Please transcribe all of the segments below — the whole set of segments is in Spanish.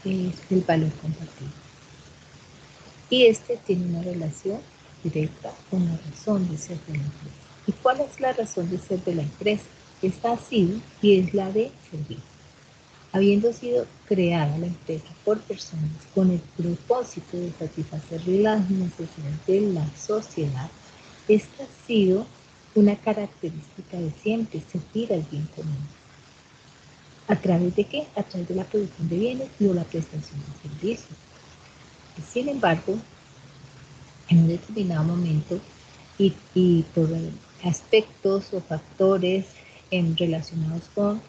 es el valor compartido. Y este tiene una relación directa con la razón de ser de la empresa. ¿Y cuál es la razón de ser de la empresa? Esta ha sido y es la de servir. Habiendo sido creada la empresa por personas con el propósito de satisfacer las necesidades de la sociedad, esta ha sido una característica de siempre, servir al bien común. ¿A través de qué? A través de la producción de bienes y o la prestación de servicios. Sin embargo, en un determinado momento y por aspectos o factores relacionados con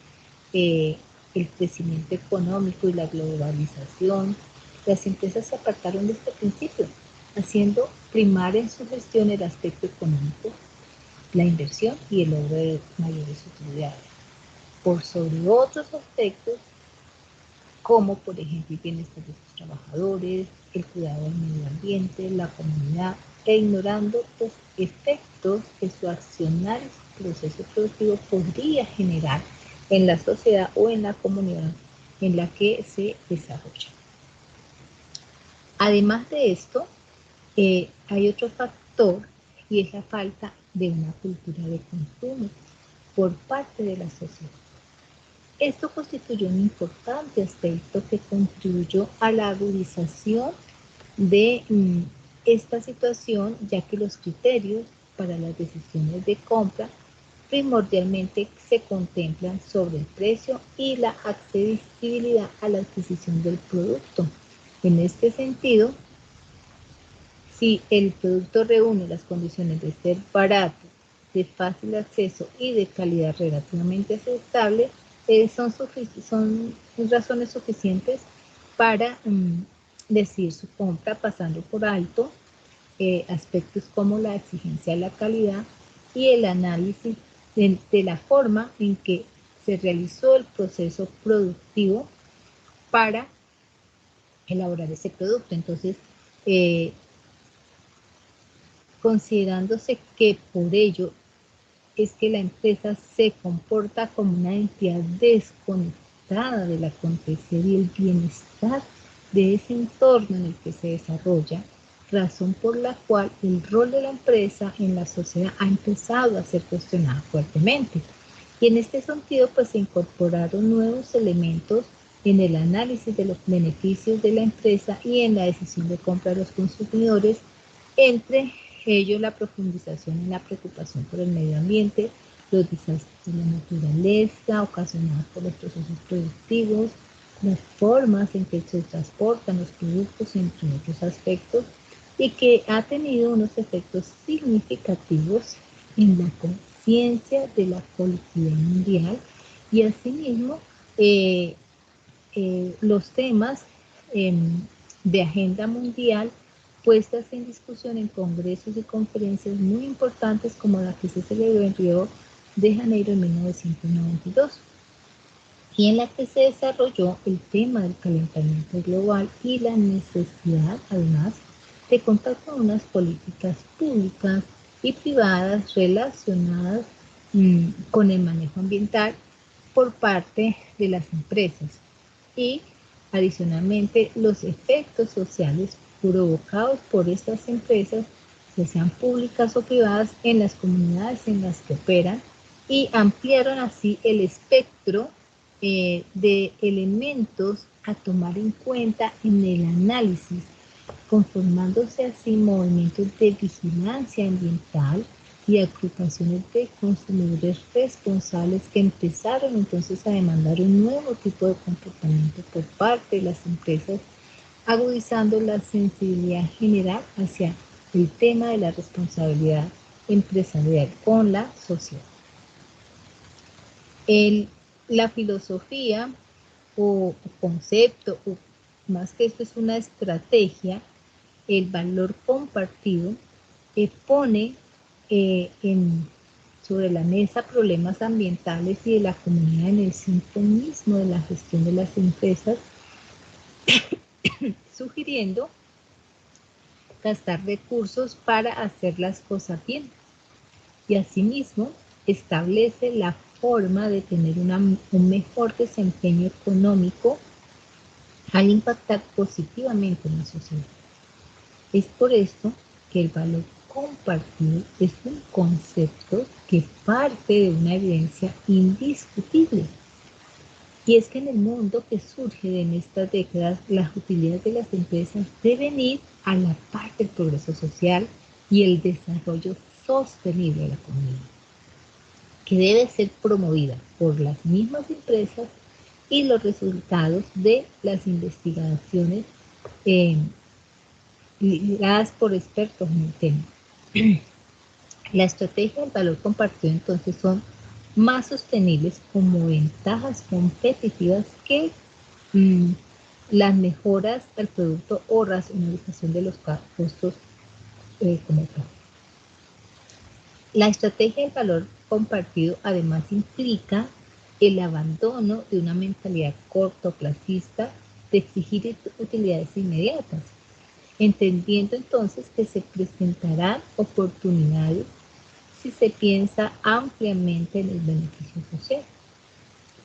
el crecimiento económico y la globalización, las empresas se apartaron de este principio, haciendo primar en su gestión el aspecto económico, la inversión y el logro de mayores utilidades, por sobre otros aspectos como por ejemplo el bienestar de sus trabajadores, el cuidado del medio ambiente, la comunidad, e ignorando los efectos que su accionar y su proceso productivo podría generar en la sociedad o en la comunidad en la que se desarrolla. Además de esto, hay otro factor y es la falta de una cultura de consumo por parte de la sociedad. Esto constituyó un importante aspecto que contribuyó a la agudización de esta situación, ya que los criterios para las decisiones de compra primordialmente se contemplan sobre el precio y la accesibilidad a la adquisición del producto. En este sentido, si el producto reúne las condiciones de ser barato, de fácil acceso y de calidad relativamente aceptable, son razones suficientes para decidir su compra, pasando por alto aspectos como la exigencia de la calidad y el análisis de la forma en que se realizó el proceso productivo para elaborar ese producto. Entonces, considerándose que por ello es que la empresa se comporta como una entidad desconectada del acontecer y el bienestar de ese entorno en el que se desarrolla, razón por la cual el rol de la empresa en la sociedad ha empezado a ser cuestionado fuertemente. Y en este sentido, pues se incorporaron nuevos elementos en el análisis de los beneficios de la empresa y en la decisión de compra de los consumidores, entre ellos la profundización en la preocupación por el medio ambiente, los desastres de la naturaleza ocasionados por los procesos productivos, las formas en que se transportan los productos, entre otros aspectos, y que ha tenido unos efectos significativos en la conciencia de la colectividad mundial y asimismo los temas de agenda mundial puestas en discusión en congresos y conferencias muy importantes como la que se celebró en Río de Janeiro en 1992 y en la que se desarrolló el tema del calentamiento global y la necesidad, además, de contar con unas políticas públicas y privadas relacionadas con el manejo ambiental por parte de las empresas y adicionalmente los efectos sociales provocados por estas empresas, ya sean públicas o privadas, en las comunidades en las que operan y ampliaron así el espectro de elementos a tomar en cuenta en el análisis, conformándose así movimientos de vigilancia ambiental y agrupaciones de consumidores responsables que empezaron entonces a demandar un nuevo tipo de comportamiento por parte de las empresas, agudizando la sensibilidad general hacia el tema de la responsabilidad empresarial con la sociedad. La filosofía o concepto, o más que esto es una estrategia, el valor compartido, pone sobre la mesa problemas ambientales y de la comunidad en el centro mismo de la gestión de las empresas, sugiriendo gastar recursos para hacer las cosas bien. Y asimismo establece la forma de tener un mejor desempeño económico al impactar positivamente en la sociedad. Es por esto que el valor compartido es un concepto que parte de una evidencia indiscutible. Y es que en el mundo que surge en estas décadas, las utilidades de las empresas deben ir a la par del progreso social y el desarrollo sostenible de la comunidad, que debe ser promovida por las mismas empresas y los resultados de las investigaciones eh, lideradas por expertos en el tema. La estrategia del valor compartido entonces son más sostenibles como ventajas competitivas que mm, las mejoras del producto o racionalización de los costos como tal. La estrategia del valor compartido además implica el abandono de una mentalidad cortoplacista de exigir utilidades inmediatas, entendiendo entonces que se presentarán oportunidades si se piensa ampliamente en el beneficio social.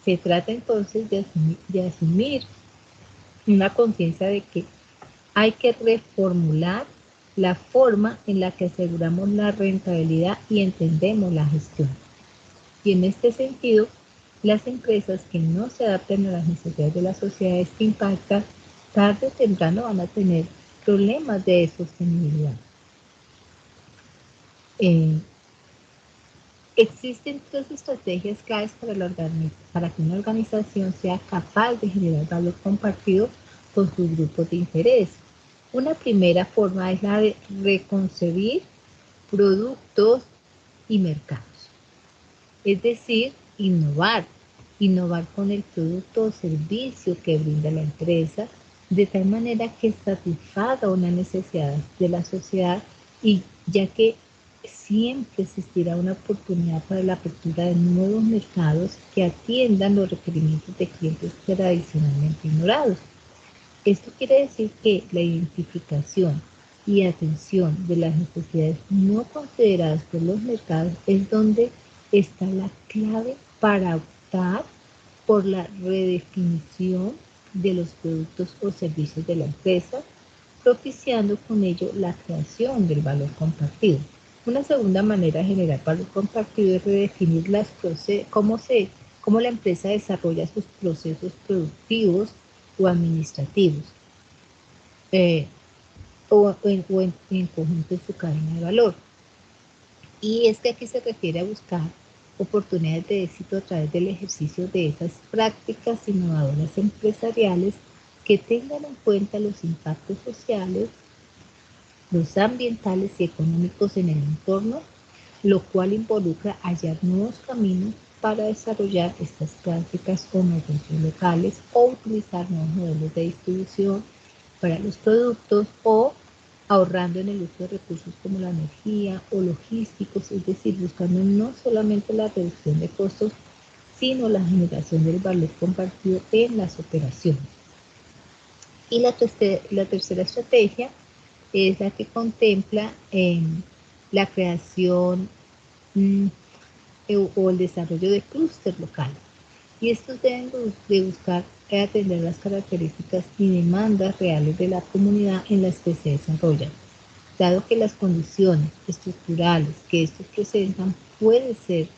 Se trata entonces de asumir una conciencia de que hay que reformular la forma en la que aseguramos la rentabilidad y entendemos la gestión. Y en este sentido, las empresas que no se adapten a las necesidades de las sociedades que impactan, tarde o temprano van a tener problemas de sostenibilidad. Existen tres estrategias claves para que una organización sea capaz de generar valor compartido con sus grupos de interés. Una primera forma es la de reconcebir productos y mercados, es decir, innovar con el producto o servicio que brinda la empresa, de tal manera que satisfaga una necesidad de la sociedad y ya que siempre existirá una oportunidad para la apertura de nuevos mercados que atiendan los requerimientos de clientes tradicionalmente ignorados. Esto quiere decir que la identificación y atención de las necesidades no consideradas por los mercados es donde está la clave para optar por la redefinición de los productos o servicios de la empresa, propiciando con ello la creación del valor compartido. Una segunda manera de generar valor compartido es redefinir cómo la empresa desarrolla sus procesos productivos o administrativos, eh, en conjunto en su cadena de valor. Y es que aquí se refiere a buscar oportunidades de éxito a través del ejercicio de esas prácticas innovadoras empresariales que tengan en cuenta los impactos sociales, los ambientales y económicos en el entorno, lo cual involucra hallar nuevos caminos para desarrollar estas prácticas o negocios locales o utilizar nuevos modelos de distribución para los productos o ahorrando en el uso de recursos como la energía o logísticos, es decir, buscando no solamente la reducción de costos, sino la generación del valor compartido en las operaciones. Y la tercera estrategia es la que contempla la creación o el desarrollo de clústeres locales. Y estos deben de buscar atender las características y demandas reales de la comunidad en las que se desarrollan, dado que las condiciones estructurales que estos presentan pueden ser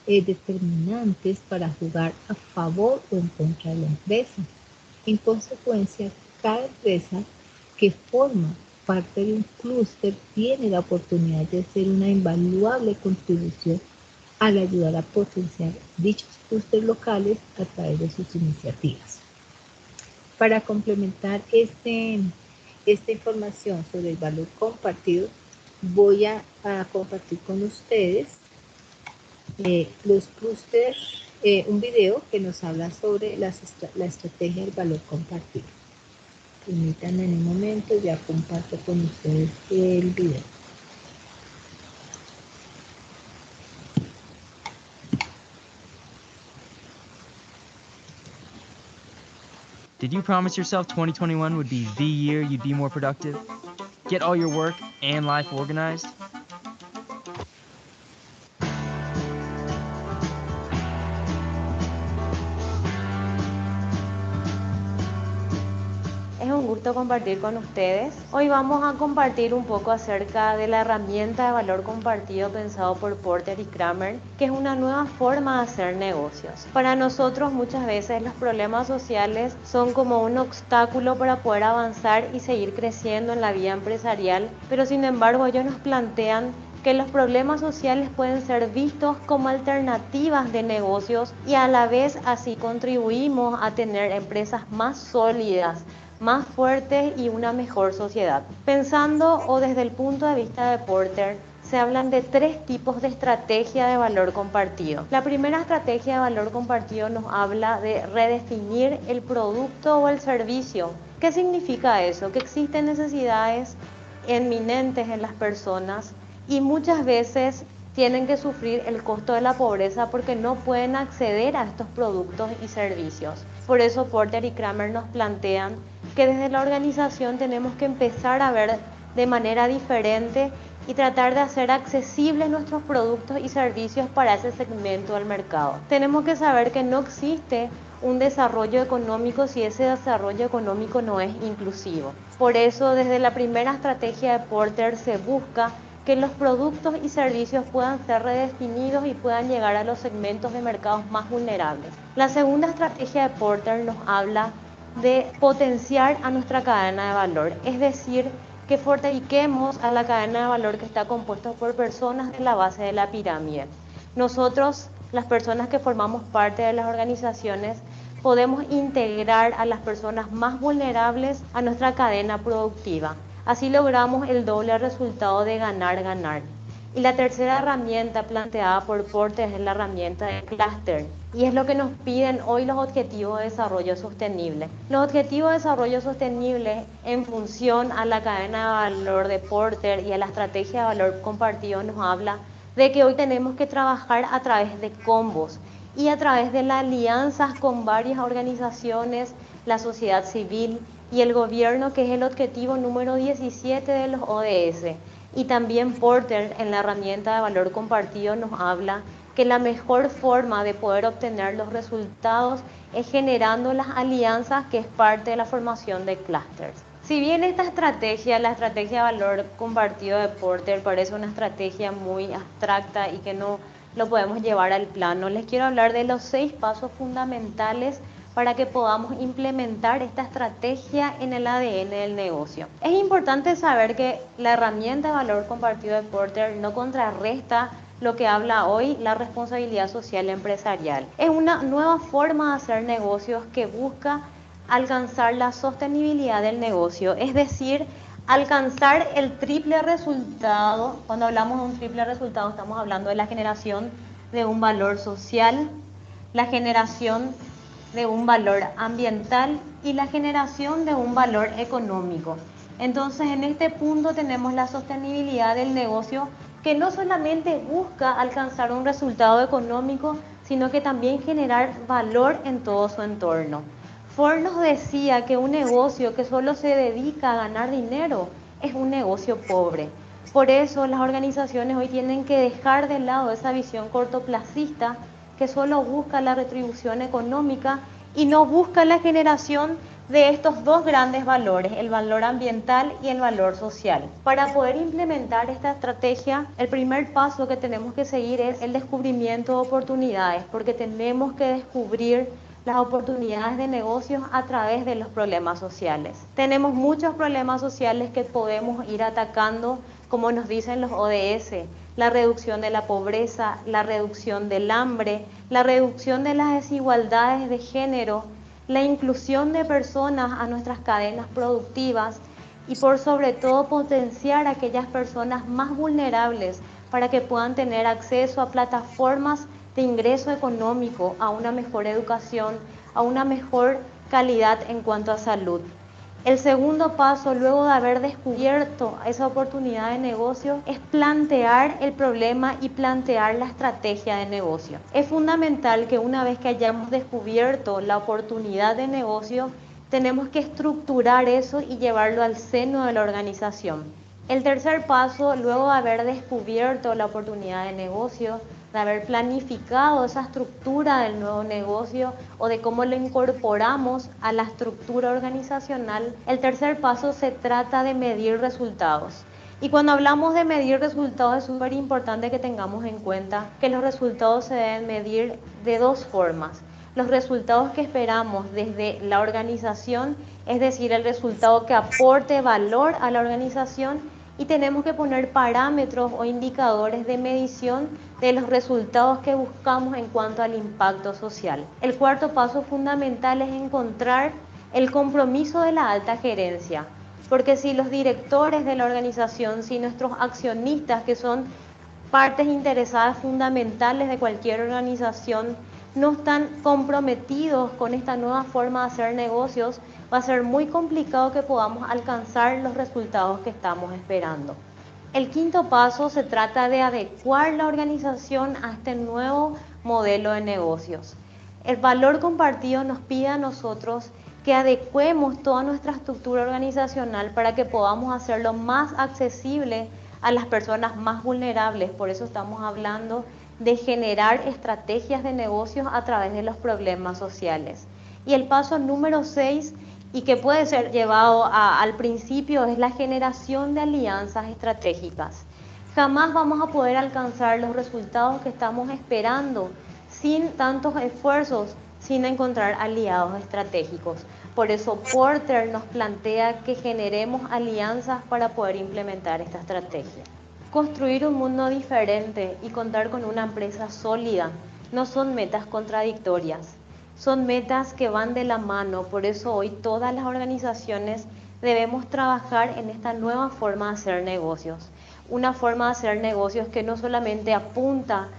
determinantes para jugar a favor o en contra de la empresa. En consecuencia, cada empresa que forma parte de un clúster tiene la oportunidad de hacer una invaluable contribución al ayudar a potenciar dichos clústeres locales a través de sus iniciativas. Para complementar esta información sobre el valor compartido, voy a compartir con ustedes los clústeres, un video que nos habla sobre la estrategia del valor compartido. Permítanme en un momento, ya comparto con ustedes el video. Did you promise yourself 2021 would be the year you'd be more productive? Get all your work and life organized? gusto compartir con ustedes. Hoy vamos a compartir un poco acerca de la herramienta de valor compartido pensado por Porter y Kramer, que es una nueva forma de hacer negocios. Para nosotros muchas veces los problemas sociales son como un obstáculo para poder avanzar y seguir creciendo en la vida empresarial, pero sin embargo ellos nos plantean que los problemas sociales pueden ser vistos como alternativas de negocios y a la vez así contribuimos a tener empresas más sólidas, más fuertes y una mejor sociedad. Pensando o desde el punto de vista de Porter, se hablan de 3 tipos de estrategia de valor compartido. La primera estrategia de valor compartido nos habla de redefinir el producto o el servicio. ¿Qué significa eso? Que existen necesidades inminentes en las personas y muchas veces tienen que sufrir el costo de la pobreza porque no pueden acceder a estos productos y servicios. Por eso Porter y Kramer nos plantean que desde la organización tenemos que empezar a ver de manera diferente y tratar de hacer accesibles nuestros productos y servicios para ese segmento del mercado. Tenemos que saber que no existe un desarrollo económico si ese desarrollo económico no es inclusivo. Por eso, desde la primera estrategia de Porter se busca que los productos y servicios puedan ser redefinidos y puedan llegar a los segmentos de mercados más vulnerables. La segunda estrategia de Porter nos habla de potenciar a nuestra cadena de valor, es decir, que fortifiquemos a la cadena de valor que está compuesta por personas de la base de la pirámide. Nosotros, las personas que formamos parte de las organizaciones, podemos integrar a las personas más vulnerables a nuestra cadena productiva. Así logramos el doble resultado de ganar-ganar. Y la tercera herramienta planteada por Porter es la herramienta de clúster. Y es lo que nos piden hoy los Objetivos de Desarrollo Sostenible. Los Objetivos de Desarrollo Sostenible, en función a la cadena de valor de Porter y a la estrategia de valor compartido, nos habla de que hoy tenemos que trabajar a través de combos y a través de las alianzas con varias organizaciones, la sociedad civil y el gobierno, que es el objetivo número 17 de los ODS. Y también Porter, en la herramienta de valor compartido, nos habla que la mejor forma de poder obtener los resultados es generando las alianzas, que es parte de la formación de clústeres. Si bien esta estrategia, la estrategia de valor compartido de Porter, parece una estrategia muy abstracta y que no lo podemos llevar al plano, les quiero hablar de los 6 pasos fundamentales para que podamos implementar esta estrategia en el ADN del negocio. Es importante saber que la herramienta de valor compartido de Porter no contrarresta lo que habla hoy la responsabilidad social empresarial. Es una nueva forma de hacer negocios que busca alcanzar la sostenibilidad del negocio, es decir, alcanzar el triple resultado. Cuando hablamos de un triple resultado estamos hablando de la generación de un valor social, la generación de un valor ambiental y la generación de un valor económico. Entonces, en este punto tenemos la sostenibilidad del negocio, que no solamente busca alcanzar un resultado económico, sino que también generar valor en todo su entorno. Ford nos decía que un negocio que solo se dedica a ganar dinero es un negocio pobre. Por eso las organizaciones hoy tienen que dejar de lado esa visión cortoplacista que solo busca la retribución económica y no busca la generación de estos 2 grandes valores, el valor ambiental y el valor social. Para poder implementar esta estrategia, el primer paso que tenemos que seguir es el descubrimiento de oportunidades, porque tenemos que descubrir las oportunidades de negocios a través de los problemas sociales. Tenemos muchos problemas sociales que podemos ir atacando, como nos dicen los ODS, la reducción de la pobreza, la reducción del hambre, la reducción de las desigualdades de género, la inclusión de personas a nuestras cadenas productivas y por sobre todo potenciar a aquellas personas más vulnerables para que puedan tener acceso a plataformas de ingreso económico, a una mejor educación, a una mejor calidad en cuanto a salud. El segundo paso, luego de haber descubierto esa oportunidad de negocio, es plantear el problema y plantear la estrategia de negocio. Es fundamental que una vez que hayamos descubierto la oportunidad de negocio, tenemos que estructurar eso y llevarlo al seno de la organización. El tercer paso, luego de haber descubierto la oportunidad de negocio, de haber planificado esa estructura del nuevo negocio o de cómo lo incorporamos a la estructura organizacional, el tercer paso se trata de medir resultados. Y cuando hablamos de medir resultados es súper importante que tengamos en cuenta que los resultados se deben medir de dos formas. Los resultados que esperamos desde la organización, es decir, el resultado que aporte valor a la organización, y tenemos que poner parámetros o indicadores de medición de los resultados que buscamos en cuanto al impacto social. El cuarto paso fundamental es encontrar el compromiso de la alta gerencia, porque si los directores de la organización, si nuestros accionistas, que son partes interesadas fundamentales de cualquier organización, no están comprometidos con esta nueva forma de hacer negocios, va a ser muy complicado que podamos alcanzar los resultados que estamos esperando. El quinto paso se trata de adecuar la organización a este nuevo modelo de negocios. El valor compartido nos pide a nosotros que adecuemos toda nuestra estructura organizacional para que podamos hacerlo más accesible a las personas más vulnerables. Por eso estamos hablando de generar estrategias de negocios a través de los problemas sociales. Y el paso número 6, y que puede ser llevado al principio, es la generación de alianzas estratégicas. Jamás vamos a poder alcanzar los resultados que estamos esperando sin tantos esfuerzos, sin encontrar aliados estratégicos. Por eso Porter nos plantea que generemos alianzas para poder implementar esta estrategia. Construir un mundo diferente y contar con una empresa sólida no son metas contradictorias, son metas que van de la mano. Por eso hoy todas las organizaciones debemos trabajar en esta nueva forma de hacer negocios. Una forma de hacer negocios que no solamente apunta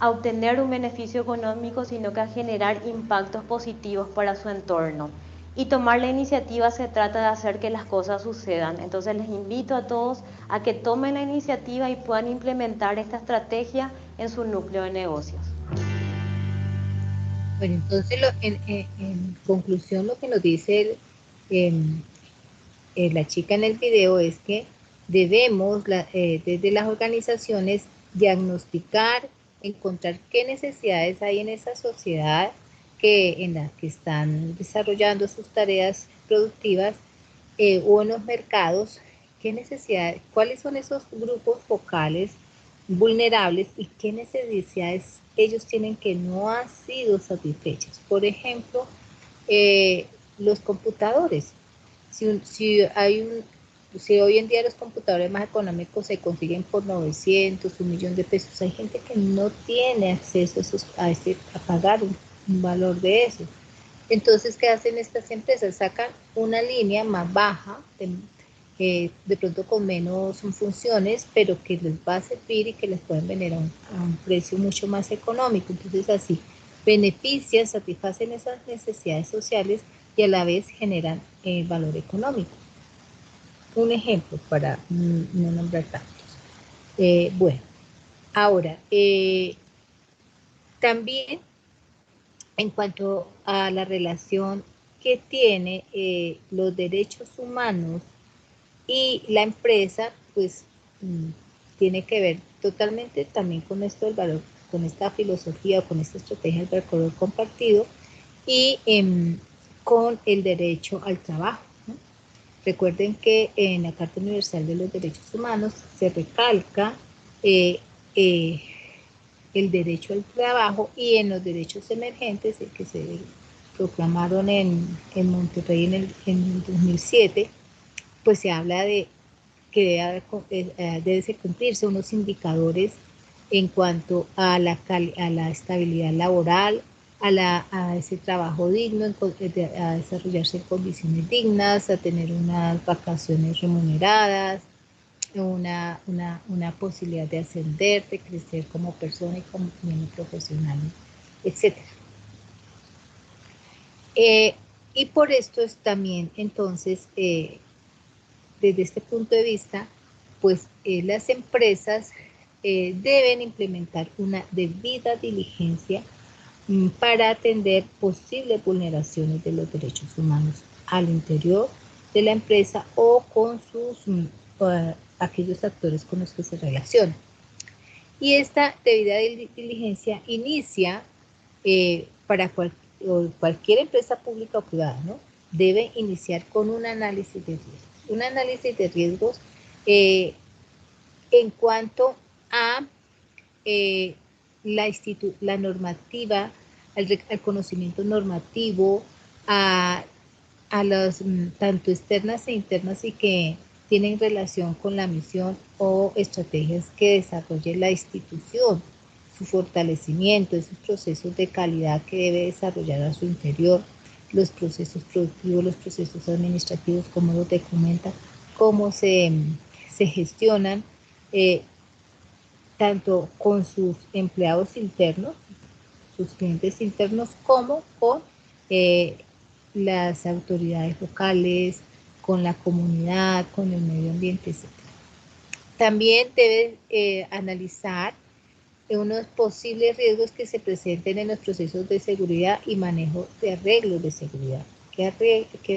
a obtener un beneficio económico, sino que a generar impactos positivos para su entorno. Y tomar la iniciativa se trata de hacer que las cosas sucedan. Entonces les invito a todos a que tomen la iniciativa y puedan implementar esta estrategia en su núcleo de negocios. Bueno, entonces en conclusión lo que nos dice la chica en el video es que debemos desde las organizaciones diagnosticar, encontrar qué necesidades hay en esa sociedad en la que están desarrollando sus tareas productivas o en los mercados, qué necesidades, cuáles son esos grupos focales vulnerables y qué necesidades ellos tienen que no han sido satisfechas. Por ejemplo, los computadores. Si hoy en día los computadores más económicos se consiguen por 900, 1.000.000 de pesos, hay gente que no tiene acceso a pagar un valor de eso. Entonces, ¿qué hacen estas empresas? Sacan una línea más baja, de pronto con menos funciones, pero que les va a servir y que les pueden vender a un precio mucho más económico. Entonces, así benefician, satisfacen esas necesidades sociales y a la vez generan valor económico. Un ejemplo para no nombrar tantos. Bueno, ahora, también en cuanto a la relación que tiene los derechos humanos y la empresa, pues tiene que ver totalmente también con esto del valor, con esta filosofía o con esta estrategia del valor compartido y con el derecho al trabajo, ¿no? Recuerden que en la Carta Universal de los Derechos Humanos se recalca el derecho al trabajo y en los derechos emergentes que se proclamaron en Monterrey en el 2007, pues se habla de que debe cumplirse unos indicadores en cuanto a la estabilidad laboral, a ese trabajo digno, a desarrollarse en condiciones dignas, a tener unas vacaciones remuneradas, una posibilidad de ascender, de crecer como persona y como profesional, etc. Y por esto es también, entonces, desde este punto de vista, pues las empresas deben implementar una debida diligencia para atender posibles vulneraciones de los derechos humanos al interior de la empresa o con aquellos actores con los que se relacionan. Y esta debida diligencia inicia para cualquier empresa pública o privada, ¿no? Debe iniciar con un análisis de riesgos. Un análisis de riesgos en cuanto a la normativa, al conocimiento normativo, a las tanto externas e internas y que tienen relación con la misión o estrategias que desarrolle la institución, su fortalecimiento, esos procesos de calidad que debe desarrollar a su interior, los procesos productivos, los procesos administrativos, cómo los documenta, cómo se gestionan, tanto con sus empleados internos, sus clientes internos, como con las autoridades locales, con la comunidad, con el medio ambiente, etc. También debe analizar unos posibles riesgos que se presenten en los procesos de seguridad y manejo de arreglos de seguridad. ¿Qué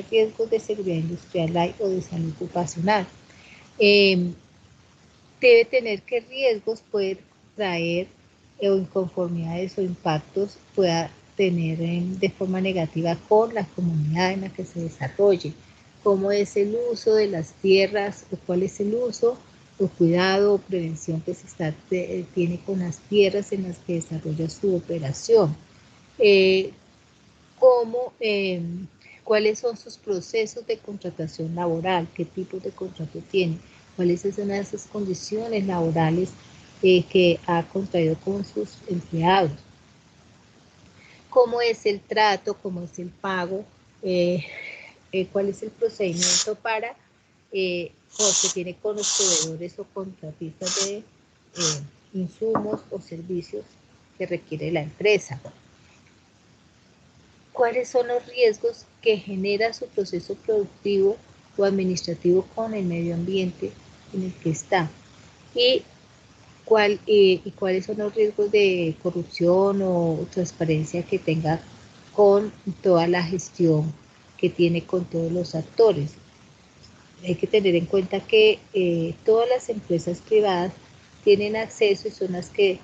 riesgos de seguridad industrial hay o de salud ocupacional? Debe tener qué riesgos puede traer o inconformidades o impactos pueda tener de forma negativa con la comunidad en la que se desarrolle, cómo es el uso de las tierras o cuál es el uso o cuidado o prevención que se tiene con las tierras en las que desarrolla su operación, cuáles son sus procesos de contratación laboral, qué tipo de contrato tiene, cuáles son esas condiciones laborales que ha contraído con sus empleados, cómo es el trato, cómo es el pago, cuál es el procedimiento para que tiene con los proveedores o contratistas de insumos o servicios que requiere la empresa. ¿Cuáles son los riesgos que genera su proceso productivo o administrativo con el medio ambiente en el que está? Y cuáles son los riesgos de corrupción o transparencia que tenga con toda la gestión que tiene con todos los actores. Hay que tener en cuenta que todas las empresas privadas tienen acceso y son las que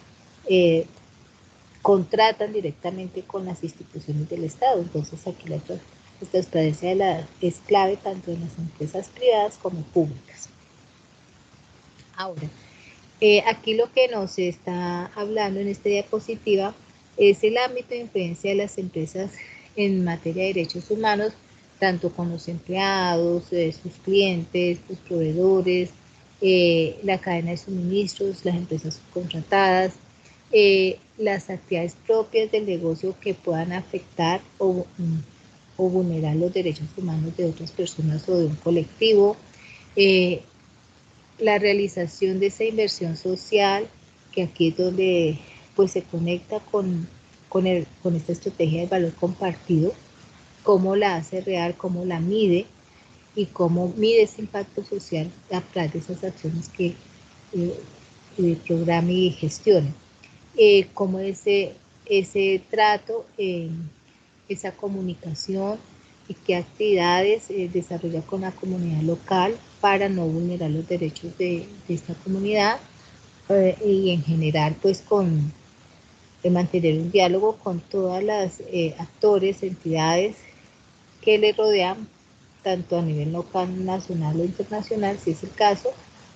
contratan directamente con las instituciones del Estado. Entonces aquí la transparencia es clave tanto en las empresas privadas como públicas. Ahora, aquí lo que nos está hablando en esta diapositiva es el ámbito de influencia de las empresas en materia de derechos humanos, tanto con los empleados, sus clientes, sus proveedores, la cadena de suministros, las empresas subcontratadas, las actividades propias del negocio que puedan afectar o vulnerar los derechos humanos de otras personas o de un colectivo, la realización de esa inversión social, que aquí es donde pues, se conecta con esta estrategia de valor compartido, cómo la hace real, cómo la mide y cómo mide ese impacto social a través de esas acciones que programe y gestione. Cómo ese trato, esa comunicación y qué actividades desarrolla con la comunidad local para no vulnerar los derechos de esta comunidad y en general pues de mantener un diálogo con todas las actores, entidades que le rodean, tanto a nivel local, nacional o internacional, si es el caso,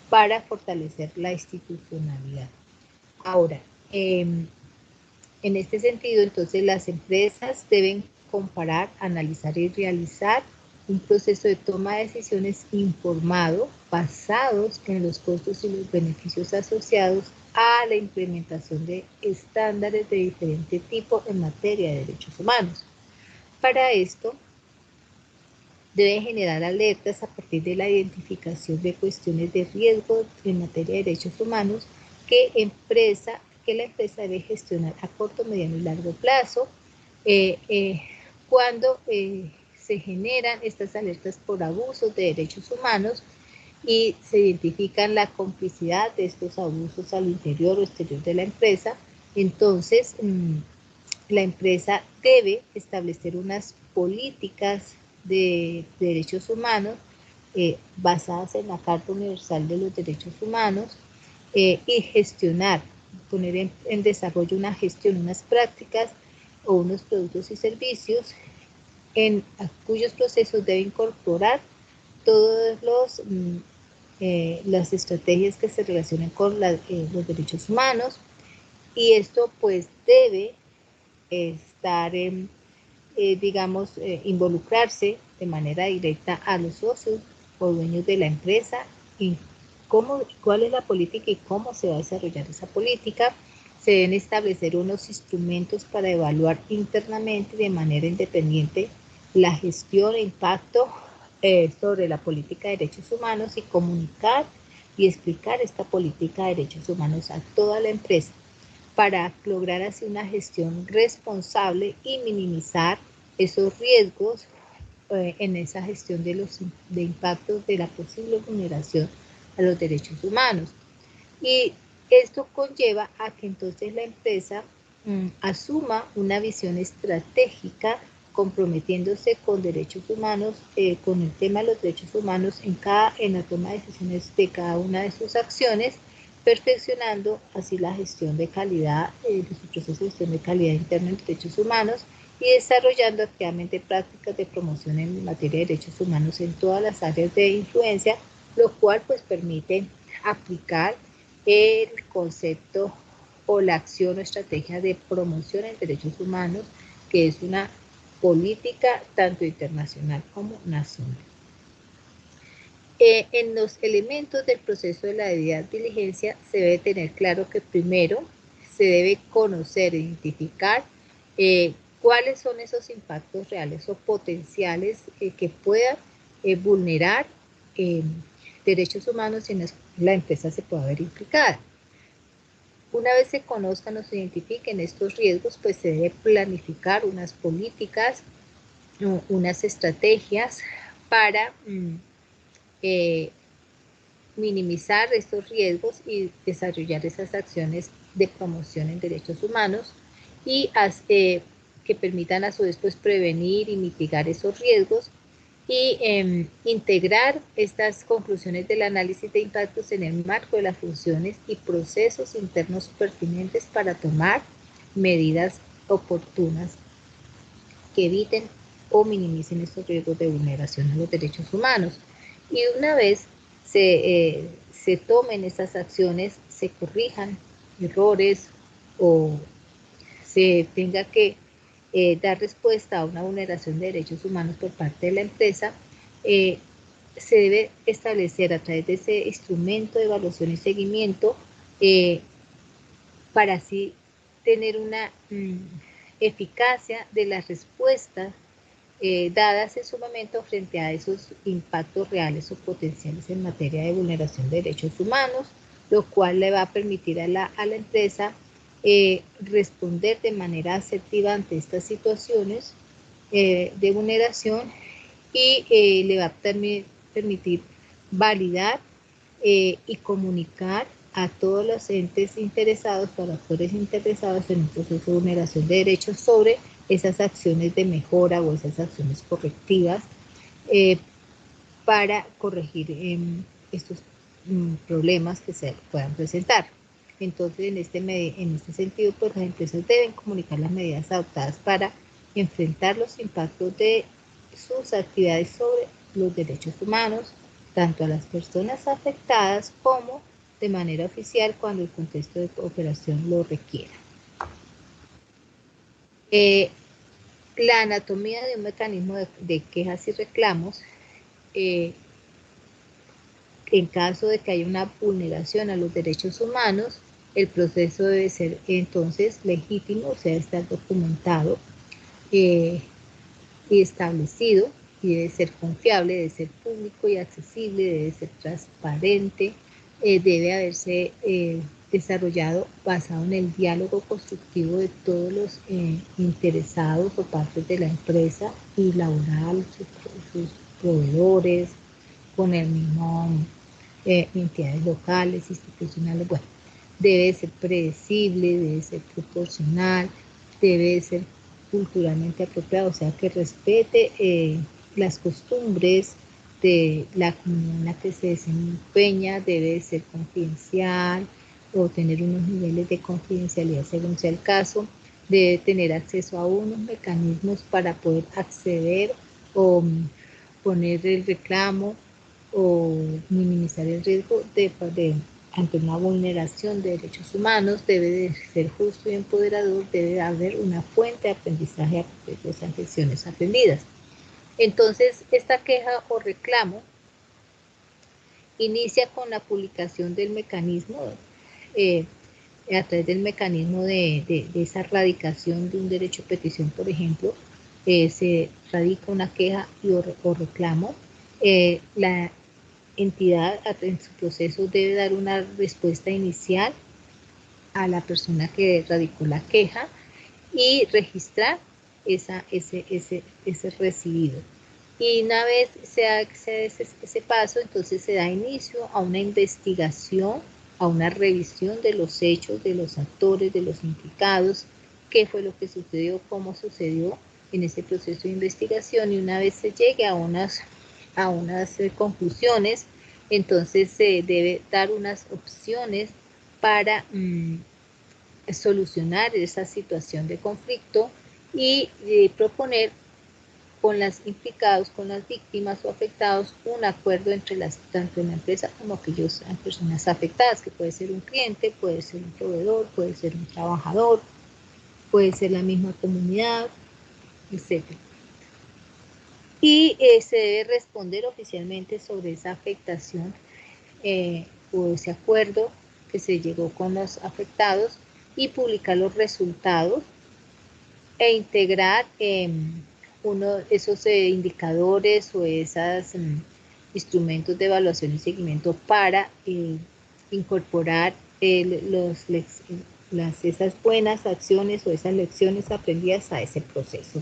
para fortalecer la institucionalidad. Ahora, en este sentido, entonces, las empresas deben comparar, analizar y realizar un proceso de toma de decisiones informado, basados en los costos y los beneficios asociados a la implementación de estándares de diferente tipo en materia de derechos humanos. Para esto, debe generar alertas a partir de la identificación de cuestiones de riesgo en materia de derechos humanos que la empresa debe gestionar a corto, mediano y largo plazo. Cuando se generan estas alertas por abusos de derechos humanos y se identifican la complicidad de estos abusos al interior o exterior de la empresa, entonces la empresa debe establecer unas políticas de derechos humanos basadas en la Carta Universal de los Derechos Humanos y gestionar poner en desarrollo una gestión, unas prácticas o unos productos y servicios cuyos procesos debe incorporar todos las estrategias que se relacionen con los derechos humanos, y esto pues debe estar, involucrarse de manera directa a los socios o dueños de la empresa y cuál es la política y cómo se va a desarrollar esa política. Se deben establecer unos instrumentos para evaluar internamente de manera independiente la gestión e impacto sobre la política de derechos humanos y comunicar y explicar esta política de derechos humanos a toda la empresa para lograr así una gestión responsable y minimizar esos riesgos en esa gestión de impactos de la posible vulneración a los derechos humanos. Y esto conlleva a que entonces la empresa asuma una visión estratégica comprometiéndose con derechos humanos, con el tema de los derechos humanos en la toma de decisiones de cada una de sus acciones, perfeccionando así la gestión de calidad, de su proceso de gestión de calidad interna en derechos humanos y desarrollando activamente prácticas de promoción en materia de derechos humanos en todas las áreas de influencia, lo cual pues permite aplicar el concepto o la acción o estrategia de promoción en derechos humanos, que es una política tanto internacional como nacional. En los elementos del proceso de la debida diligencia se debe tener claro que primero se debe conocer e identificar cuáles son esos impactos reales o potenciales que puedan vulnerar derechos humanos y en la empresa se pueda ver implicada. Una vez se conozcan o se identifiquen estos riesgos, pues se debe planificar unas políticas, unas estrategias para minimizar estos riesgos y desarrollar esas acciones de promoción en derechos humanos y que permitan a su vez pues, prevenir y mitigar esos riesgos y integrar estas conclusiones del análisis de impactos en el marco de las funciones y procesos internos pertinentes para tomar medidas oportunas que eviten o minimicen estos riesgos de vulneración a los derechos humanos. Y una vez se tomen estas acciones, se corrijan errores o se tenga que dar respuesta a una vulneración de derechos humanos por parte de la empresa, se debe establecer a través de ese instrumento de evaluación y seguimiento para así tener una eficacia de las respuestas dadas en su momento frente a esos impactos reales o potenciales en materia de vulneración de derechos humanos, lo cual le va a permitir a la empresa responder de manera asertiva ante estas situaciones de vulneración y le va a permitir validar y comunicar a todos los entes interesados o actores interesados en un proceso de vulneración de derechos sobre esas acciones de mejora o esas acciones correctivas para corregir estos problemas que se puedan presentar. Entonces, en este sentido, pues las empresas deben comunicar las medidas adoptadas para enfrentar los impactos de sus actividades sobre los derechos humanos, tanto a las personas afectadas como de manera oficial cuando el contexto de operación lo requiera. La anatomía de un mecanismo de quejas y reclamos, en caso de que haya una vulneración a los derechos humanos, el proceso debe ser entonces legítimo, o sea, estar documentado y establecido, y debe ser confiable, debe ser público y accesible, debe ser transparente, debe haberse desarrollado basado en el diálogo constructivo de todos los interesados o partes de la empresa y laboral, sus proveedores, con el mismo entidades locales, institucionales. Bueno, debe ser predecible, debe ser proporcional, debe ser culturalmente apropiado, o sea, que respete las costumbres de la comunidad en la que se desempeña, debe ser confidencial, o tener unos niveles de confidencialidad según sea el caso, debe tener acceso a unos mecanismos para poder acceder o poner el reclamo o minimizar el riesgo ante una vulneración de derechos humanos, debe de ser justo y empoderador, debe haber una fuente de aprendizaje de esas lecciones aprendidas. Entonces, esta queja o reclamo inicia con la publicación del mecanismo, a través del mecanismo de esa radicación de un derecho de petición, por ejemplo, se radica una queja o reclamo. La entidad en su proceso debe dar una respuesta inicial a la persona que radicó la queja y registrar ese recibido. Y una vez se hace ese paso, entonces se da inicio a una investigación, a una revisión de los hechos, de los actores, de los implicados, qué fue lo que sucedió, cómo sucedió en ese proceso de investigación, y una vez se llegue a unas conclusiones, entonces se debe dar unas opciones para solucionar esa situación de conflicto y proponer con los implicados, con las víctimas o afectados, un acuerdo entre tanto la empresa como aquellas personas afectadas, que puede ser un cliente, puede ser un proveedor, puede ser un trabajador, puede ser la misma comunidad, etc. Y se debe responder oficialmente sobre esa afectación o ese acuerdo que se llegó con los afectados y publicar los resultados e integrar esos indicadores o esos instrumentos de evaluación y seguimiento para incorporar esas buenas acciones o esas lecciones aprendidas a ese proceso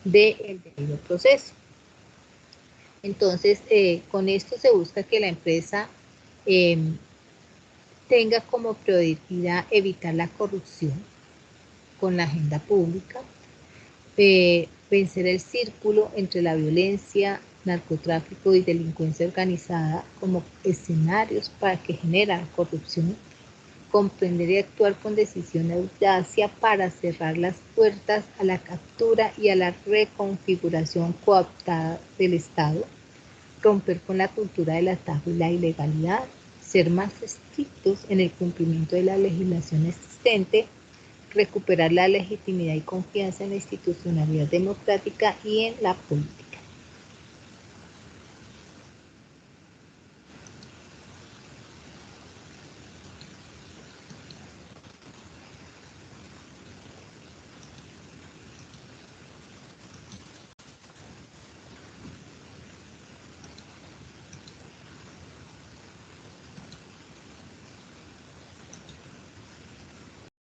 del debido proceso. Entonces, con esto se busca que la empresa tenga como prioridad evitar la corrupción con la agenda pública, vencer el círculo entre la violencia, narcotráfico y delincuencia organizada como escenarios para que generan corrupción, comprender y actuar con decisión y audacia para cerrar las puertas a la captura y a la reconfiguración cooptada del Estado, romper con la cultura del atajo y la ilegalidad, ser más estrictos en el cumplimiento de la legislación existente, recuperar la legitimidad y confianza en la institucionalidad democrática y en la política.